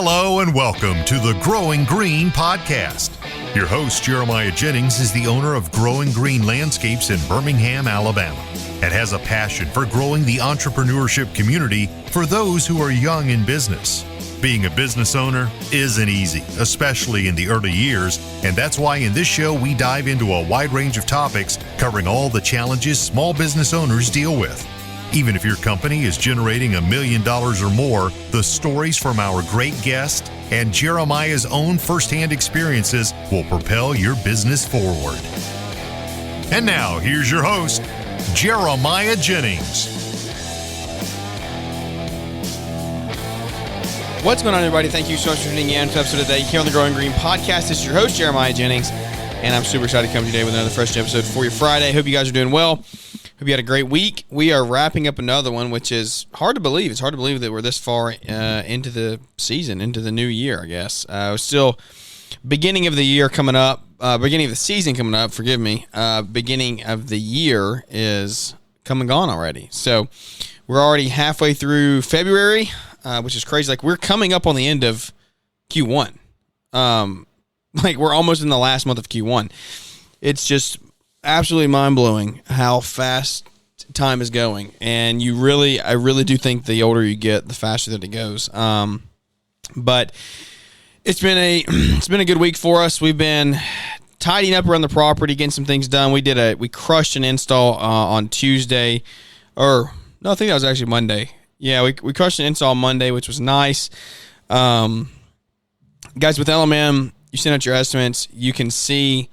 Hello and welcome to the Growing Green podcast. Your host, Jeremiah Jennings, is the owner of Growing Green Landscapes in Birmingham, Alabama, and has a passion for growing the entrepreneurship community for those who are young in business. Being a business owner isn't easy, especially in the early years, and that's why in this show we dive into a wide range of topics covering all the challenges small business owners deal with. Even if your company is generating $1 million or more, the stories from our great guest and Jeremiah's own firsthand experiences will propel your business forward. And now, here's your host, Jeremiah Jennings. What's going on, everybody? Thank you so much for tuning in to episode today here on the Growing Green podcast. This is your host, Jeremiah Jennings, and I'm super excited to come today with another fresh episode for your Friday. Hope you guys are doing well. Hope you had a great week. We are wrapping up another one, which is hard to believe. It's hard to believe that we're this far into the season, into the new year, I guess. It's still beginning of the year coming up, beginning of the season coming up, forgive me. Beginning of the year is come and gone already. So we're already halfway through February, which is crazy. Like, we're coming up on the end of Q1. We're almost in the last month of Q1. It's just absolutely mind-blowing how fast time is going, and I really do think the older you get, the faster that it goes. But it's been a good week for us. We've been tidying up around the property, getting some things done. We crushed an install on Tuesday, or no, I think that was actually Monday. Yeah, we crushed an install on Monday, which was nice. Guys, with LMM, you send out your estimates. You can see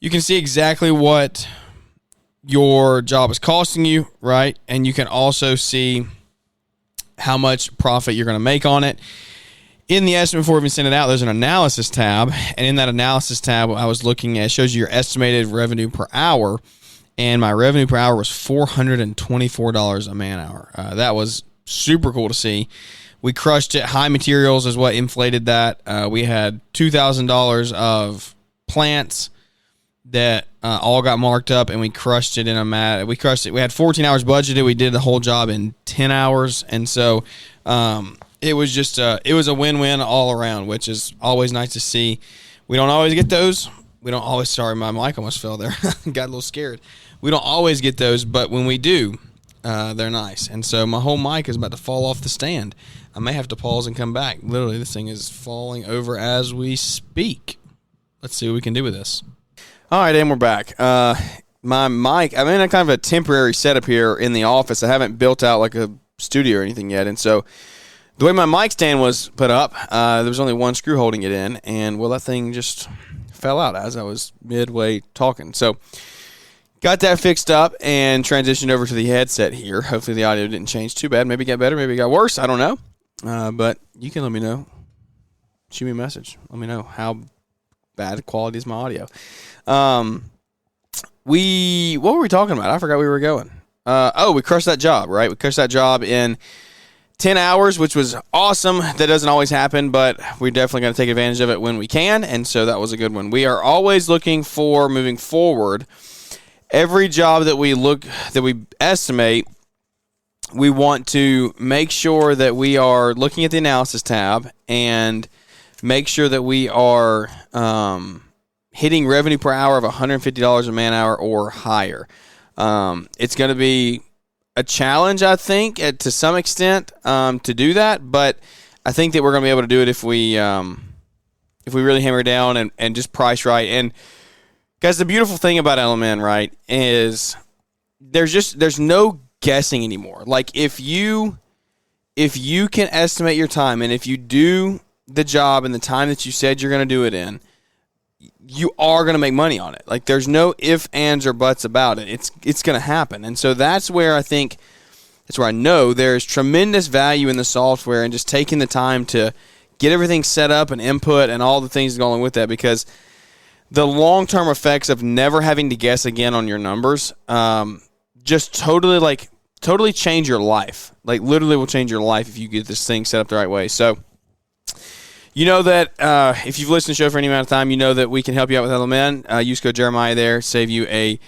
exactly what your job is costing you, right? And you can also see how much profit you're going to make on it. In the estimate before we even send it out, there's an analysis tab. And in that analysis tab, I was looking at, it shows you your estimated revenue per hour. And my revenue per hour was $424 a man hour. That was super cool to see. We crushed it. High materials is what inflated that. We had $2,000 of plants that all got marked up, and we crushed it in a mat. We crushed it. We had 14 hours budgeted. We did the whole job in 10 hours, and so it was just it was a win-win all around, which is always nice to see. We don't always get those. We don't always. Sorry, my mic almost fell there. Got a little scared. We don't always get those, but when we do, they're nice. And so my whole mic is about to fall off the stand. I may have to pause and come back. Literally, this thing is falling over as we Let's see what we can do with this. All right, and we're back. My mic, I'm in a kind of a temporary setup here in the office. I haven't built out like a studio or anything yet. And so the way my mic stand was put up, there was only one screw holding it in. And, well, that thing just fell out as I was midway talking. So got that fixed up and transitioned over to the headset here. Hopefully the audio didn't change too bad. Maybe it got better. Maybe it got worse. I don't know. But you can let me know. Shoot me a message. Let me know how bad quality is my audio. What were we talking about? I forgot where we were going. We crushed that job, right? We crushed that job in 10 hours, which was awesome. That doesn't always happen, but we're definitely going to take advantage of it when we can, and so that was a good one. We are always looking for, moving forward, every job that we estimate, we want to make sure that we are looking at the analysis tab and make sure that we are hitting revenue per hour of $150 a man hour or higher. It's going to be a challenge, I think, to some extent, to do that, but I think that we're going to be able to do it if we really hammer down and just price right. And guys, the beautiful thing about LMN, right, is there's no guessing anymore. Like, if you can estimate your time, and if you do the job in the time that you said you're going to do it in, you are going to make money on it. Like, there's no ifs, ands, or buts about it. It's going to happen. And so that's where I know there's tremendous value in the software and just taking the time to get everything set up and input and all the things going with that, because the long-term effects of never having to guess again on your numbers just totally change your life. Like, literally will change your life if you get this thing set up the right way. So you know that if you've listened to the show for any amount of time, you know that we can help you out with LMN. Use code Jeremiah there, save you a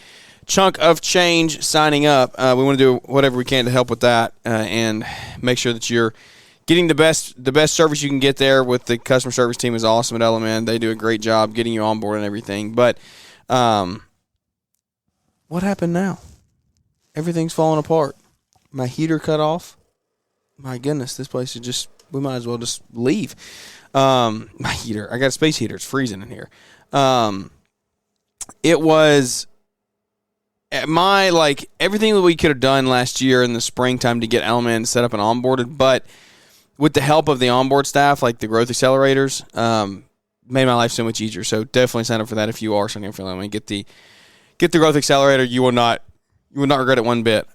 chunk of change signing up. We want to do whatever we can to help with that and make sure that you're getting the best service you can get there with the customer service team is awesome at Element. They do a great job getting you on board and everything. But what happened now? Everything's falling apart. My heater cut off. My goodness, this place is just, we might as well just leave. My heater, I got a space heater. It's freezing in here. It was everything that we could have done last year in the springtime to get Element set up and onboarded, but with the help of the onboard staff, like the growth accelerators, made my life so much easier. So definitely sign up for that if you are signing up for Element. Get the growth accelerator. You will not regret it one bit.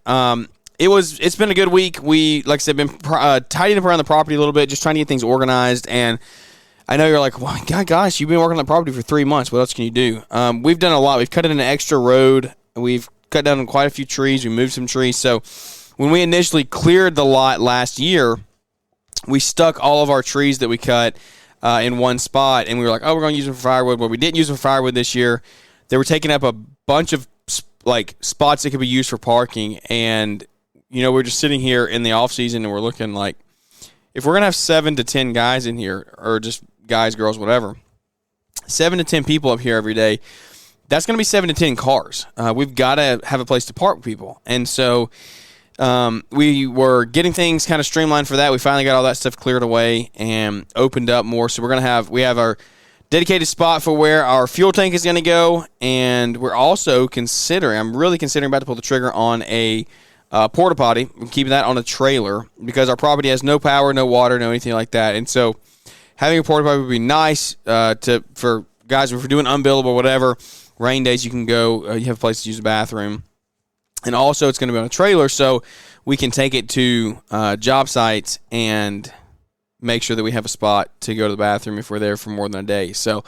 It's been a good week. We, like I said, been tidying up around the property a little bit, just trying to get things organized. And I know you're like, well, gosh, you've been working on the property for 3 months. What else can you do? We've done a lot. We've cut in an extra road. We've cut down quite a few trees. We moved some trees. So when we initially cleared the lot last year, we stuck all of our trees that we cut in one spot, and we were like, oh, we're going to use them for firewood. Well, we didn't use them for firewood this year. They were taking up a bunch of spots that could be used for parking, and we're just sitting here in the off season, and we're looking like, if we're gonna have 7 to 10 guys in here, or just guys, girls, whatever, 7 to 10 people up here every day, that's gonna be 7 to 10 cars. We've got to have a place to park people, and so we were getting things kind of streamlined for that. We finally got all that stuff cleared away and opened up more. So we have our dedicated spot for where our fuel tank is going to go, and we're also I'm really considering about to pull the trigger on a porta potty. We're keeping that on a trailer because our property has no power, no water, no anything like that. And so having a porta potty would be nice for guys, if we're doing unbillable, whatever, rain days, you can go, you have a place to use the bathroom. And also it's going to be on a trailer, so we can take it to job sites and make sure that we have a spot to go to the bathroom if we're there for more than a day. So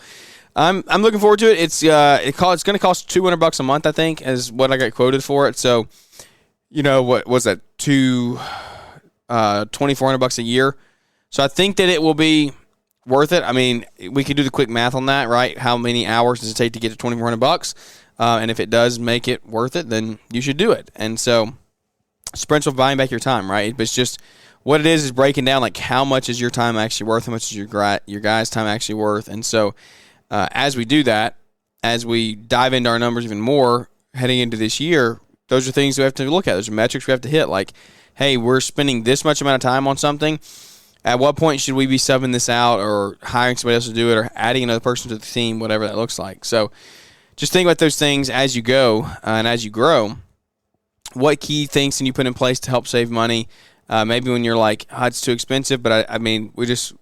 I'm looking forward to it. It's going to cost $200 a month, I think, is what I got quoted for it. So, what was that? $2,400 a year. So I think that it will be worth it. I mean, we could do the quick math on that, right? How many hours does it take to get to $2,400? And if it does make it worth it, then you should do it. And so it's principle of buying back your time, right? But it's just what it is breaking down, like, how much is your time actually worth? How much is your guy's time actually worth? And so as we do that, as we dive into our numbers even more heading into this year, those are things we have to look at. Those are metrics we have to hit. Like, hey, we're spending this much amount of time on something. At what point should we be subbing this out or hiring somebody else to do it or adding another person to the team, whatever that looks like? So just think about those things as you go and as you grow. What key things can you put in place to help save money? Maybe when you're like, it's too expensive, but I mean, it's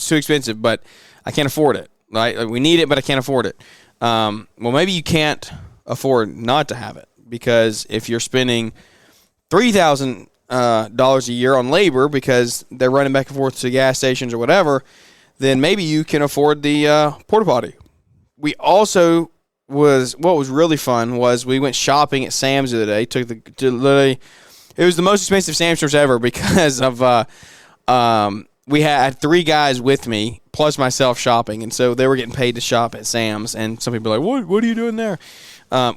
too expensive, but I can't afford it. Right? Like, we need it, but I can't afford it. Well, maybe you can't afford not to have it, because if you're spending $3,000 a year on labor because they're running back and forth to gas stations or whatever, then maybe you can afford the porta potty. We also what was really fun was we went shopping at Sam's the other day. It was the most expensive Sam's stores ever because of we had 3 guys with me plus myself shopping, and so they were getting paid to shop at Sam's. And some people are like, "What are you doing there?"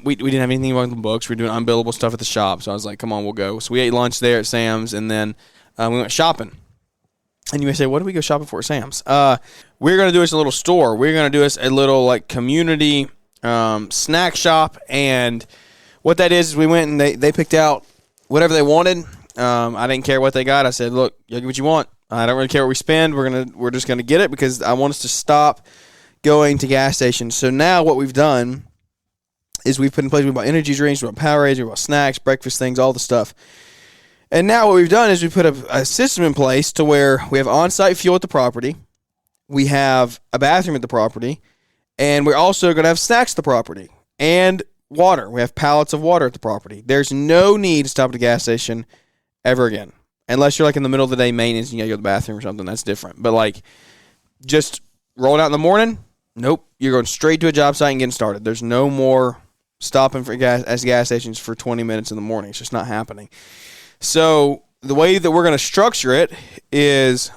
We didn't have anything about the books. We were doing unbillable stuff at the shop, so I was like, "Come on, we'll go." So we ate lunch there at Sam's, and then we went shopping. And you may say, "What do we go shopping for at Sam's?" We're going to do us a little store. We're going to do us a little community snack shop, and what that is we went and they picked out whatever they wanted. I didn't care what they got. I said, "Look, you get what you want. I don't really care what we spend. We're just gonna get it because I want us to stop going to gas stations." So now what we've done is we've put in place. We bought energy drinks, we bought Powerades, we bought snacks, breakfast things, all the stuff. And now what we've done is we put a system in place to where we have on-site fuel at the property, we have a bathroom at the property, and we're also going to have snacks at the property and water. We have pallets of water at the property. There's no need to stop at a gas station ever again. Unless you're in the middle of the day maintenance and you got to go to the bathroom or something, that's different. But just rolling out in the morning, nope. You're going straight to a job site and getting started. There's no more stopping for gas stations for 20 minutes in the morning. It's just not happening. So the way that we're going to structure it is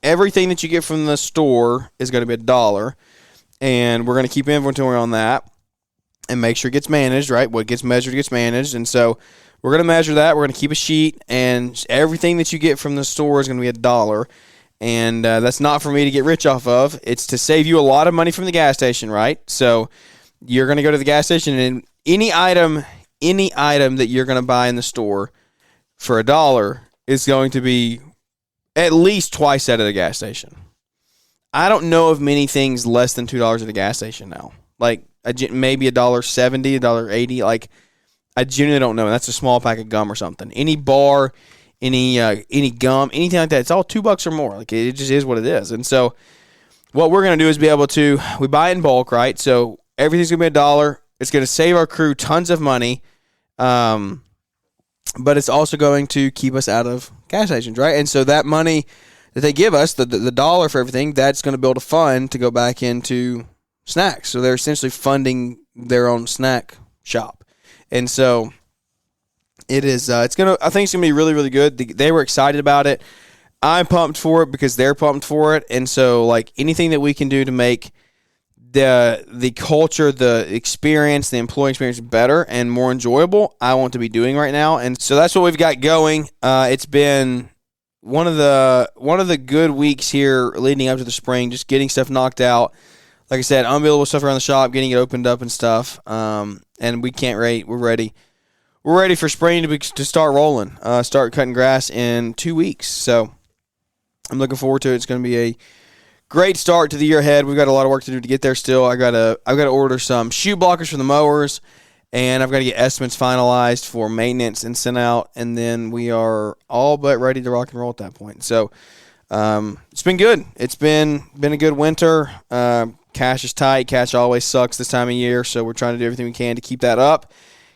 everything that you get from the store is going to be $1, and we're going to keep inventory on that and make sure it gets managed, right? What gets measured gets managed. And so we're going to measure that. We're going to keep a sheet, and everything that you get from the store is going to be $1. And that's not for me to get rich off of. It's to save you a lot of money from the gas station, right? So you're going to go to the gas station, and any item that you're going to buy in the store for $1 is going to be at least twice that at a gas station. I don't know of many things less than $2 at a gas station now. Like maybe $1.70, $1.80. Like I genuinely don't know. That's a small pack of gum or something. Any bar, any gum, anything like that, it's all $2 or more. Like it just is what it is. And so what we're going to do is we buy it in bulk, right? So everything's going to be $1. It's going to save our crew tons of money. But it's also going to keep us out of gas stations, right? And so that money that they give us, the $1 for everything, that's going to build a fund to go back into snacks. So they're essentially funding their own snack shop. And so it is. I think it's gonna be really, really good. They were excited about it. I'm pumped for it because they're pumped for it. And so, like anything that we can do to make the culture, the experience, the employee experience better and more enjoyable, I want to be doing right now. And so that's what we've got going. It's been one of the good weeks here leading up to the spring, just getting stuff knocked out. Like I said, unbelievable stuff around the shop, getting it opened up and stuff. And we can't wait. We're ready. We're ready for spring to start rolling. Start cutting grass in 2 weeks. So I'm looking forward to it. It's going to be a great start to the year ahead. We've got a lot of work to do to get there still. I've got to order some shoe blockers for the mowers, and I've got to get estimates finalized for maintenance and sent out, and then we are all but ready to rock and roll at that point. So it's been good. It's been a good winter. Cash is tight. Cash always sucks this time of year, so we're trying to do everything we can to keep that up,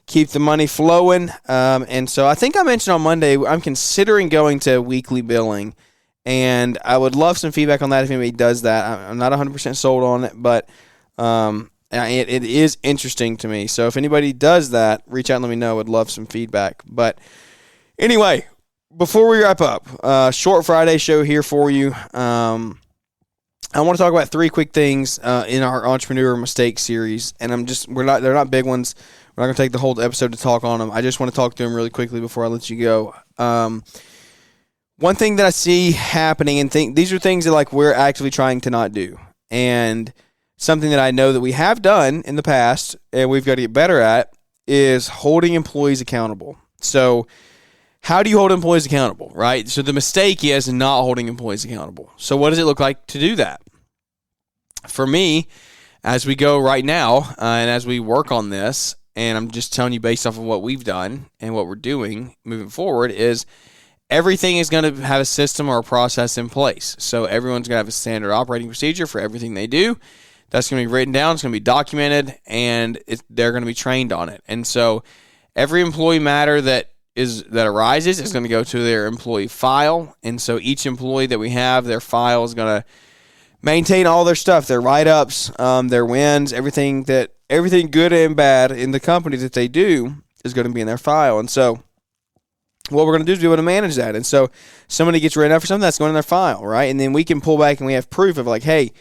keep the money flowing. And so I think I mentioned on Monday I'm considering going to weekly billing. And I would love some feedback on that if anybody does that. I'm not 100% sold on it, but it is interesting to me. So if anybody does that, reach out and let me know. I would love some feedback. But anyway, before we wrap up, short Friday show here for you. I want to talk about 3 quick things in our entrepreneur mistake series, and they're not big ones. We're not going to take the whole episode to talk on them. I just want to talk through them really quickly before I let you go. One thing that I see happening, and these are things that like we're actively trying to not do, and something that I know that we have done in the past and we've got to get better at is holding employees accountable. So how do you hold employees accountable, right? So the mistake is not holding employees accountable. So what does it look like to do that? For me, as we go right now and as we work on this, and I'm just telling you based off of what we've done and what we're doing moving forward, is everything is going to have a system or a process in place. So everyone's going to have a standard operating procedure for everything they do. That's going to be written down. It's going to be documented, and they're going to be trained on it. And so every employee matter that arises is going to go to their employee file. And so each employee that we have, their file is going to maintain all their stuff, their write-ups, their wins, everything good and bad in the company that they do is going to be in their file. And so what we're going to do is be able to manage that. And so somebody gets written up for something, that's going in their file, right? And then we can pull back and we have proof of like, hey,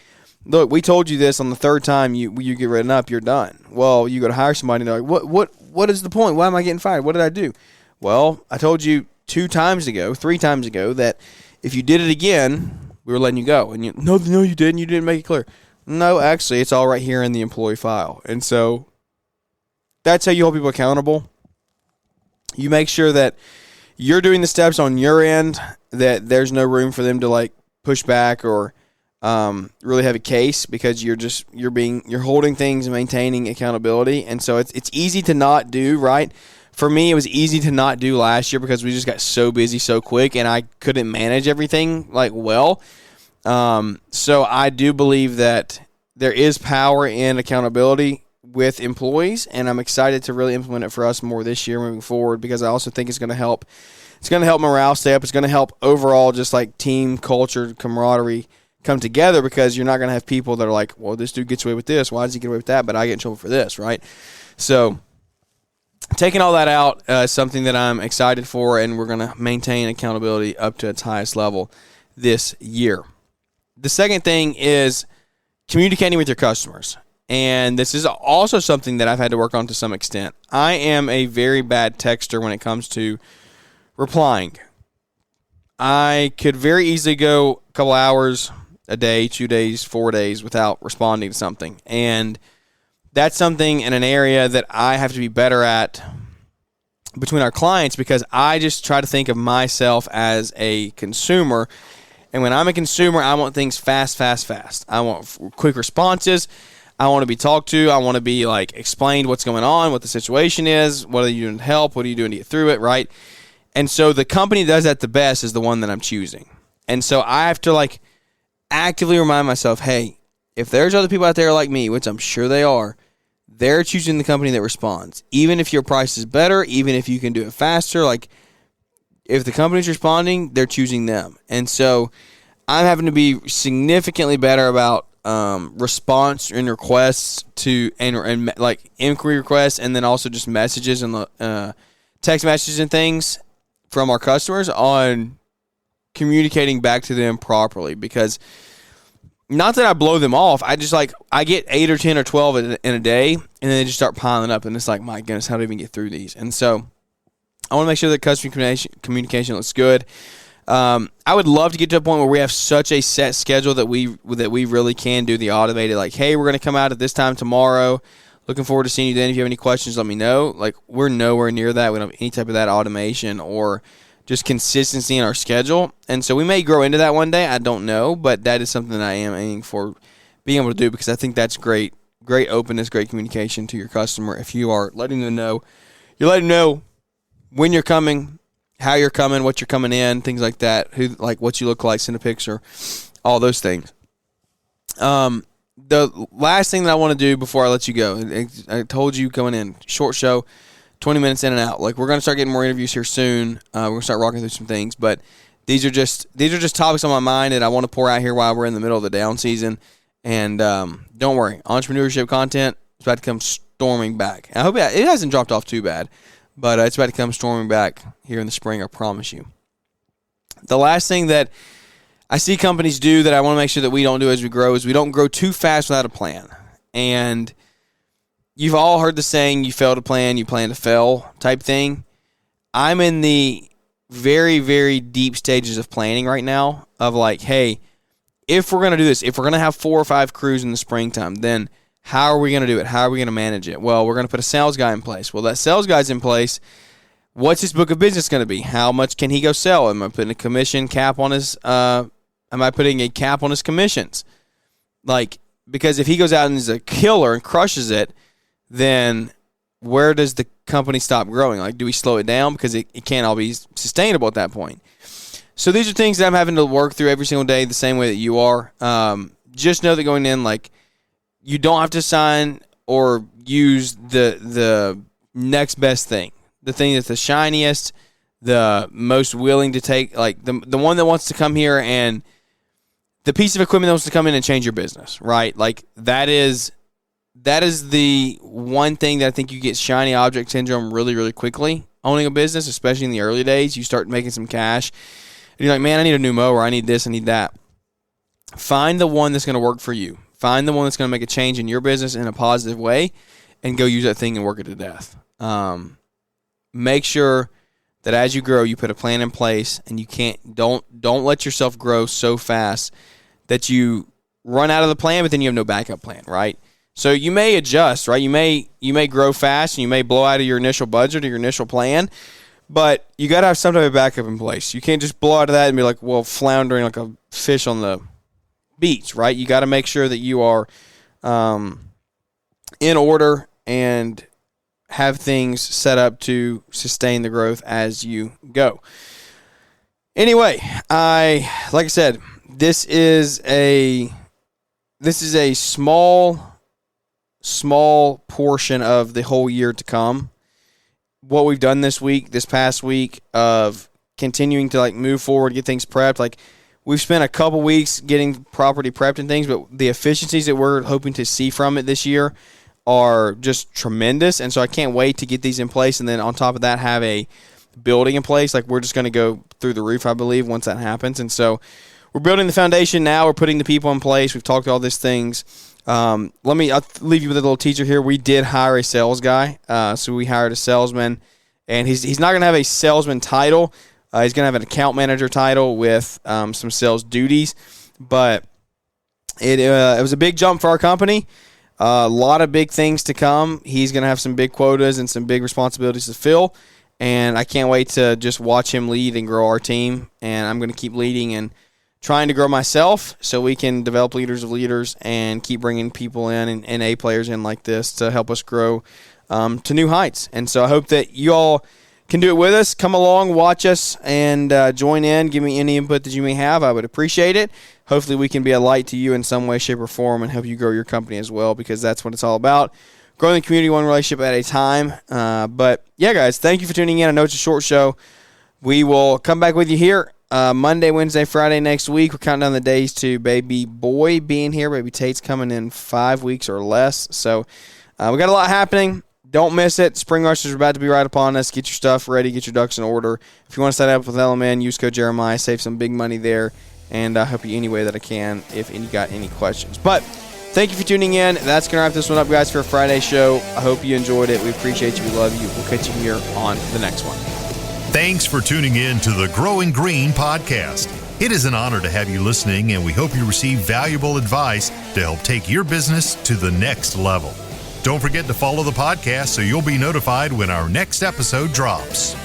look, we told you this on the 3rd time you get written up, you're done. Well, you go to hire somebody and they're like, what is the point? Why am I getting fired? What did I do? Well, I told you 3 times ago that if you did it again, we were letting you go. And no, you didn't. You didn't make it clear. No, actually, it's all right here in the employee file. And so that's how you hold people accountable. You make sure that you're doing the steps on your end, that there's no room for them to like push back or really have a case, because you're holding things and maintaining accountability. And so it's easy to not do, right? For me, it was easy to not do last year because we just got so busy so quick and I couldn't manage everything like well. So I do believe that there is power in accountability with employees, and I'm excited to really implement it for us more this year moving forward, because I also think it's going to help. It's going to help morale stay up. It's going to help overall just like team culture, camaraderie come together, because you're not going to have people that are like, well, this dude gets away with this. Why does he get away with that? But I get in trouble for this, right? So taking all that out is something that I'm excited for, and we're going to maintain accountability up to its highest level this year. The second thing is communicating with your customers. And this is also something that I've had to work on to some extent. I am a very bad texter when it comes to replying. I could very easily go a couple hours, a day, 2 days, 4 days without responding to something. And that's something in an area that I have to be better at between our clients, because I just try to think of myself as a consumer. And when I'm a consumer, I want things fast. I want quick responses. I want to be talked to. I want to be explained what's going on, what the situation is, what are you doing to help, what are you doing to get through it, right? And so the company that does that the best is the one that I'm choosing. And so I have to actively remind myself, hey, if there's other people out there like me, which I'm sure they are, they're choosing the company that responds. Even if your price is better, even if you can do it faster, if the company's responding, they're choosing them. And so I'm having to be significantly better about response and requests to and inquiry requests, and then also just messages and text messages and things from our customers on communicating back to them properly. Because not that I blow them off, I just I get 8 or 10 or 12 in a day, and then they just start piling up, and it's my goodness, how do I even get through these? And so I want to make sure that customer communication looks good. I would love to get to a point where we have such a set schedule that we really can do the automated, hey, we're going to come out at this time tomorrow. Looking forward to seeing you then. If you have any questions, let me know. We're nowhere near that. We don't have any type of that automation or just consistency in our schedule. And so we may grow into that one day. I don't know, but that is something that I am aiming for being able to do, because I think that's great openness, great communication to your customer. If you are letting them know, you're letting them know when you're coming, how you're coming, what you're coming in, things like that, what you look like, send a picture, all those things. The last thing that I want to do before I let you go, I told you going in, short show, 20 minutes in and out. We're going to start getting more interviews here soon. We're going to start rocking through some things, but these are just topics on my mind that I want to pour out here while we're in the middle of the down season. And don't worry, entrepreneurship content is about to come storming back. I hope it hasn't dropped off too bad, but it's about to come storming back here in the spring, I promise you. The last thing that I see companies do that I want to make sure that we don't do as we grow is we don't grow too fast without a plan. And you've all heard the saying, you fail to plan, you plan to fail type thing. I'm in the very, very deep stages of planning right now of hey, if we're going to do this, if we're going to have 4 or 5 crews in the springtime, then how are we going to do it? How are we going to manage it? Well, we're going to put a sales guy in place. Well, that sales guy's in place. What's his book of business going to be? How much can he go sell? Am I putting a commission cap on his am I putting a cap on his commissions? Because if he goes out and is a killer and crushes it, then where does the company stop growing? Do we slow it down? Because it can't all be sustainable at that point. So these are things that I'm having to work through every single day the same way that you are. Just know that going in, you don't have to sign or use the next best thing. The thing that's the shiniest, the most willing to take, the one that wants to come here, and the piece of equipment that wants to come in and change your business, right? That is the one thing that I think you get shiny object syndrome really, really quickly owning a business, especially in the early days. You start making some cash, and you're like, man, I need a new mower, I need this, I need that. Find the one that's going to work for you. Find the one that's going to make a change in your business in a positive way, and go use that thing and work it to death. Make sure that as you grow, you put a plan in place, and don't let yourself grow so fast that you run out of the plan, but then you have no backup plan, right? So you may adjust, right? You may grow fast, and you may blow out of your initial budget or your initial plan, but you got to have some type of backup in place. You can't just blow out of that and be floundering like a fish on the beach, right? You got to make sure that you are in order and have things set up to sustain the growth as you go. Anyway, like I said, this is a small portion of the whole year to come. What we've done this past week of continuing to move forward, get things prepped. We've spent a couple weeks getting property prepped and things, but the efficiencies that we're hoping to see from it this year are just tremendous. And so I can't wait to get these in place. And then on top of that, have a building in place. We're just going to go through the roof, I believe, once that happens. And so we're building the foundation now. We're putting the people in place. We've talked all these things. I'll leave you with a little teaser here. We did hire a sales guy. So we hired a salesman, and he's not going to have a salesman title. He's going to have an account manager title with some sales duties. But it was a big jump for our company. A lot of big things to come. He's going to have some big quotas and some big responsibilities to fill. And I can't wait to just watch him lead and grow our team. And I'm going to keep leading and trying to grow myself so we can develop leaders of leaders and keep bringing people in and A players in like this to help us grow to new heights. And so I hope that you all can do it with us. Come along, watch us, and join in. Give me any input that you may have. I would appreciate it. Hopefully we can be a light to you in some way, shape, or form and help you grow your company as well, because that's what it's all about. Growing the community one relationship at a time. But, yeah, guys, thank you for tuning in. I know it's a short show. We will come back with you here Monday, Wednesday, Friday next week. We're counting down the days to baby boy being here. Baby Tate's coming in 5 weeks or less. So we got a lot happening. Don't miss it. Spring Rush is about to be right upon us. Get your stuff ready. Get your ducks in order. If you want to sign up with LMN, use code Jeremiah. Save some big money there. And I'll help you any way that I can if you got any questions. But thank you for tuning in. That's going to wrap this one up, guys, for a Friday show. I hope you enjoyed it. We appreciate you. We love you. We'll catch you here on the next one. Thanks for tuning in to the Growing Green podcast. It is an honor to have you listening, and we hope you receive valuable advice to help take your business to the next level. Don't forget to follow the podcast so you'll be notified when our next episode drops.